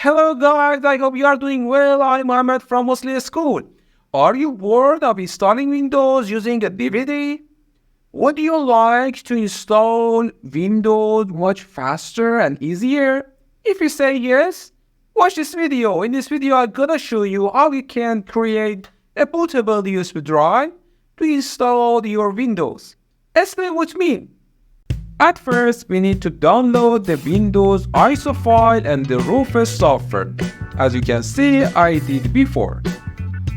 Hello guys, I hope you are doing well. I'm Mohammed from moslehischool. Are you bored of installing Windows using a DVD? Would you like to install Windows much faster and easier? If you say yes, watch this video. In this video, I'm gonna show you how you can create a bootable USB drive to install your Windows. Stay with me. At first, we need to download the Windows ISO file and the Rufus software. As you can see, I did before.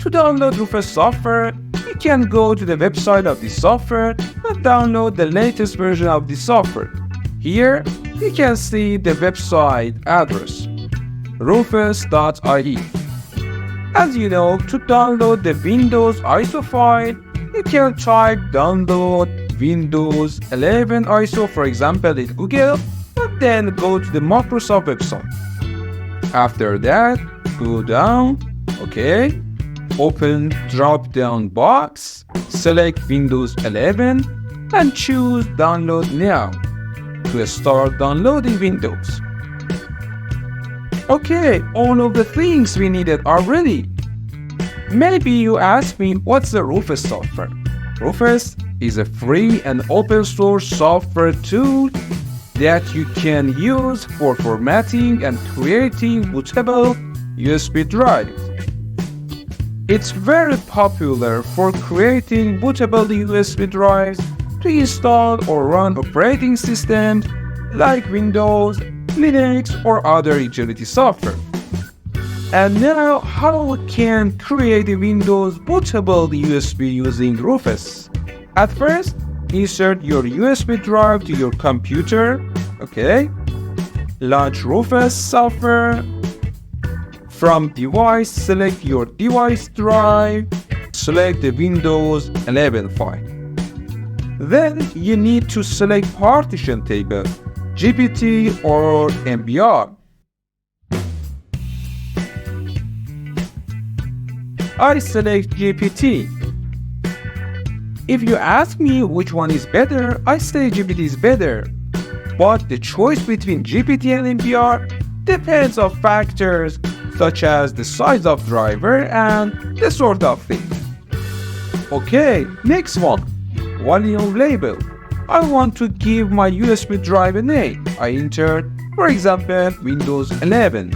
To download Rufus software, you can go to the website of the software and download the latest version of the software. Here, you can see the website address, rufus.ie. As you know, to download the Windows ISO file, you can type download Windows 11 ISO, for example, in Google, and then go to the Microsoft website. After that, go down, okay, open drop-down box, select Windows 11, and choose Download Now to start downloading Windows. Okay, all of the things we needed are ready. Maybe you ask me, what's the Rufus software? Rufus is a free and open source software tool that you can use for formatting and creating bootable USB drives. It's very popular for creating bootable USB drives to install or run operating systems like Windows, Linux, or other utility software. And now, how we can create a Windows bootable USB using Rufus? At first, insert your USB drive to your computer, okay? Launch Rufus software. From device, select your device drive. Select the Windows 11 file. Then you need to select partition table, GPT or MBR. I select GPT. If you ask me which one is better, I say GPT is better. But the choice between GPT and MBR depends on factors such as the size of driver and the sort of thing. Okay, next one. Volume label. I want to give my USB drive a name. I entered, for example, Windows 11.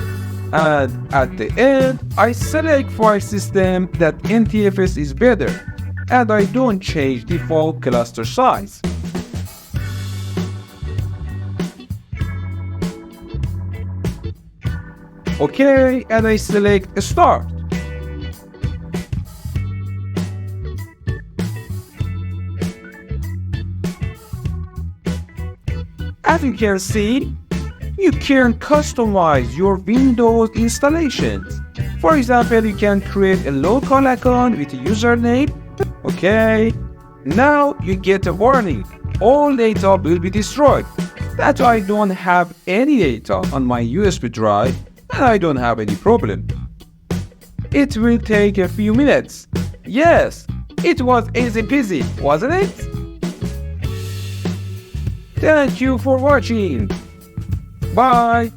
And at the end, I select file system that NTFS is better, and I don't change default cluster size. Okay, and I select Start. As you can see, you can customize your Windows installations. For example, you can create a local account with a username. Okay, now you get a warning. All data will be destroyed. That I don't have any data on my USB drive and I don't have any problem. It will take a few minutes. Yes, it was easy peasy, wasn't it? Thank you for watching. Bye.